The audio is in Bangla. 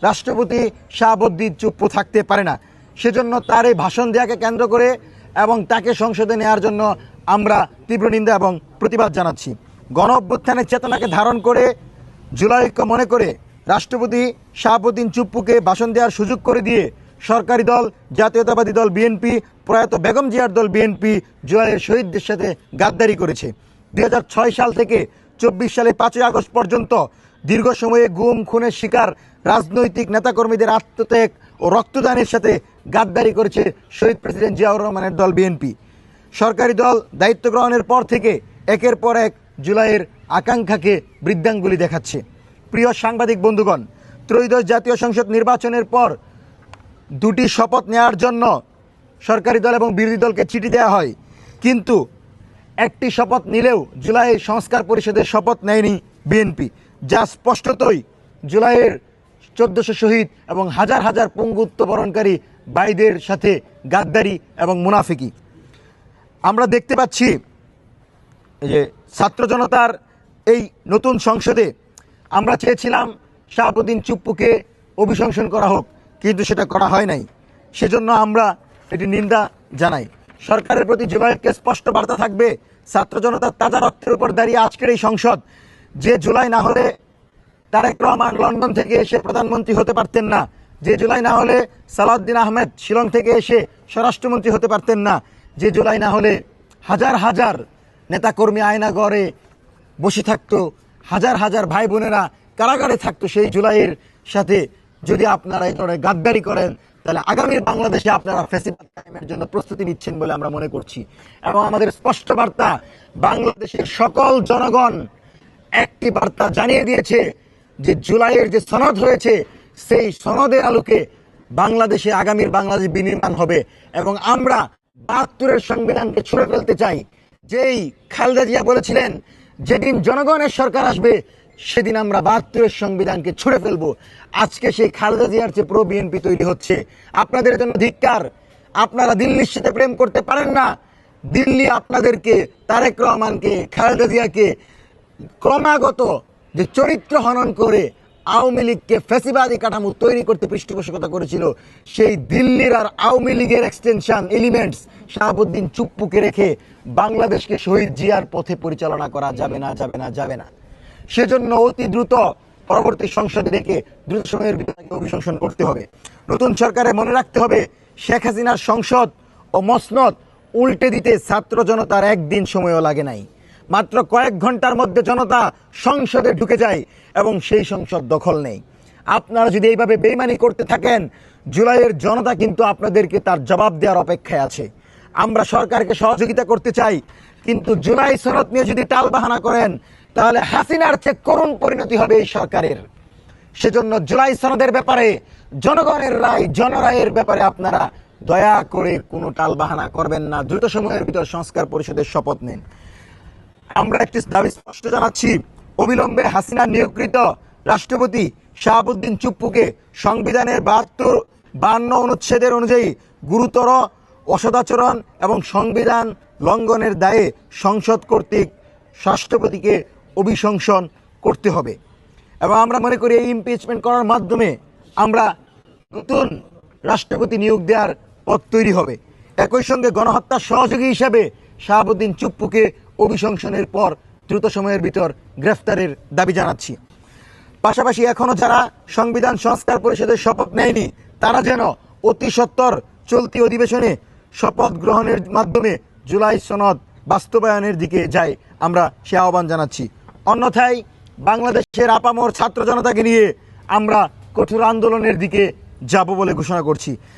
রাষ্ট্রপতি শাহাবুদ্দিন চুপ থাকতে পারে না। সেজন্য তার এই ভাষণ দেওয়াকে কেন্দ্র করে এবং তাকে সংসদে নেওয়ার জন্য আমরা তীব্র নিন্দা এবং প্রতিবাদ জানাচ্ছি। গণ অভ্যুত্থানের চেতনাকে ধারণ করে জুলাই ঐক্য মনে করে রাষ্ট্রপতি শাহাবুদ্দিন চুপ্পুকে ভাষণ দেওয়ার সুযোগ করে দিয়ে সরকারি দল জাতীয়তাবাদী দল বিএনপি, প্রয়াত বেগম জিয়ার দল বিএনপি জুলাইয়ের শহীদদের সাথে গাদ্দারি করেছে। 2006 সাল থেকে 24 সালে 5ই আগস্ট পর্যন্ত দীর্ঘ সময়ে গুম খুনের শিকার রাজনৈতিক নেতাকর্মীদের আত্মত্যাগ ও রক্তদানের সাথে গাদ্দারি করেছে শহীদ প্রেসিডেন্ট জিয়াউর রহমানের দল বিএনপি। সরকারি দল দায়িত্ব গ্রহণের পর থেকে একের পর এক জুলাইয়ের আকাঙ্ক্ষাকে বৃদ্ধাঙ্গুলি দেখাচ্ছে। প্রিয় সাংবাদিক বন্ধুগণ, ত্রয়োদশ জাতীয় সংসদ নির্বাচনের পর দুটি শপথ নেওয়ার জন্য সরকারি দল এবং বিরোধী দলকে চিঠি দেওয়া হয়, কিন্তু একটি শপথ নিলেও জুলাই সংস্কার পরিষদের শপথ নেয়নি বিএনপি, যা স্পষ্টতই জুলাইয়ের 1400 শহীদ এবং হাজার হাজার পঙ্গুত্ব বরণকারী ভাইদের সাথে গাদ্দারি এবং মুনাফিকি। আমরা দেখতে পাচ্ছি যে ছাত্র জনতার এই নতুন সংসদে আমরা চেয়েছিলাম শাহাবুদ্দিন চুপ্পুকে অভিশংসন করা হোক, কিন্তু সেটা করা হয় নাই। সেজন্য আমরা এটি নিন্দা জানাই। সরকারের প্রতি জুলাইকে স্পষ্ট বার্তা থাকবে, ছাত্র জনতার তাজা রক্তের উপর দাঁড়িয়ে আজকের এই সংসদ, যে জুলাই না হলে তারেক রহমান লন্ডন থেকে এসে প্রধানমন্ত্রী হতে পারতেন না, যে জুলাই না হলে সালাউদ্দিন আহমেদ শিলং থেকে এসে স্বরাষ্ট্রমন্ত্রী হতে পারতেন না, যে জুলাই না হলে হাজার হাজার নেতাকর্মী আয়নাগড়ে বসে থাকতো, হাজার হাজার ভাই বোনেরা কারাগারে থাকতো, সেই জুলাইয়ের সাথে যদি আপনারা এই ধরনের গাদ্দারি করেন, তাহলে আগামীর বাংলাদেশে আপনারা ফ্যাসিবাদ কায়েমের জন্য প্রস্তুতি নিচ্ছেন বলে আমরা মনে করছি। এবং আমাদের স্পষ্ট বার্তা, বাংলাদেশের সকল জনগণ একটি বার্তা জানিয়ে দিয়েছে যে জুলাইয়ের যে সনদ হয়েছে সেই সনদের আলোকে বাংলাদেশে আগামীর বাংলাদেশ বিনির্মাণ হবে। এবং আমরা 72-এর সংবিধানকে ছুঁড়ে ফেলতে চাই। যেই খালেদা জিয়া বলেছিলেন যেদিন জনগণের সরকার আসবে সেদিন আমরা 72-এর সংবিধানকে ছুঁড়ে ফেলবো। আজকে সেই খালেদা জিয়ার চেয়ে প্রো বিএনপি তৈরি হচ্ছে। আপনাদের জন্য ধিক্কার। আপনারা দিল্লির সাথে প্রেম করতে পারেন না। দিল্লি আপনাদেরকে, তারেক রহমানকে, খালেদা জিয়াকে ক্রমাগত যে চরিত্র হনন করে আওয়ামী লীগকে ফ্যাসিবাদী কাঠামো তৈরি করতে পৃষ্ঠপোষকতা করেছিল, সেই দিল্লির আর আওয়ামী লীগের এক্সটেনশন এলিমেন্টস শাহাবুদ্দিন চুপ্পুকে রেখে বাংলাদেশকে শহীদ জিয়ার পথে পরিচালনা করা যাবে না, যাবে না, যাবে না। সেজন্য অতি দ্রুত পরবর্তী সংসদে রেখে দ্রুত সময়ের ভিতরে অভিশংসন করতে হবে। নতুন সরকারে মনে রাখতে হবে, শেখ হাসিনার সংসদ ও মসনদ উল্টে দিতে ছাত্র জনতার একদিন সময়ও লাগে নাই। মাত্র কয়েক ঘন্টার মধ্যে জনতা সংসদে ঢুকে যায় এবং সেই সংসদ দখল নেই। আপনারা যদি এইভাবে বেইমানি করতে থাকেন, জুলাইয়ের জনতা কিন্তু আপনাদেরকে তার জবাব দেওয়ার অপেক্ষায় আছে। আমরা সরকারকে সহযোগিতা করতে চাই, কিন্তু জুলাই সনদ নিয়ে যদি টালবাহানা করেন তাহলে হাসিনার চেয়ে করুণ পরিণতি হবে এই সরকারের। সেজন্য জুলাই সনদের ব্যাপারে জনগণের রায়, জনরায়ের ব্যাপারে আপনারা দয়া করে কোনো টালবাহানা করবেন না। দ্রুত সময়ের ভিতর সংস্কার পরিষদের শপথ নেন। আমরা একটি দাবি স্পষ্ট জানাচ্ছি, অবিলম্বে হাসিনা নিয়োগকৃত রাষ্ট্রপতি শাহাবুদ্দিন চুপ্পুকে সংবিধানের 52 অনুচ্ছেদের অনুযায়ী গুরুতর অসদাচরণ এবং সংবিধান লঙ্ঘনের দায়ে সংসদ কর্তৃক রাষ্ট্রপতিকে অভিশংসন করতে হবে। এবং আমরা মনে করি এই ইমপিচমেন্ট করার মাধ্যমে আমরা নতুন রাষ্ট্রপতি নিয়োগ দেওয়ার পথ তৈরি হবে। একই সঙ্গে গণহত্যার সহযোগী হিসাবে শাহাবুদ্দিন চুপ্পুকে অভিশংসনের পর দ্রুত সময়ের ভিতর গ্রেফতারের দাবি জানাচ্ছি। পাশাপাশি এখনো যারা সংবিধান সংস্কার পরিষদের শপথ নেয়নি, তারা যেন অতি সত্বর চলতি অধিবেশনে শপথ গ্রহণের মাধ্যমে জুলাই সনদ বাস্তবায়নের দিকে যায়, আমরা সে আহ্বান জানাচ্ছি। অন্যথায় বাংলাদেশের আপামর ছাত্র জনতাকে নিয়ে আমরা কঠোর আন্দোলনের দিকে যাব বলে ঘোষণা করছি।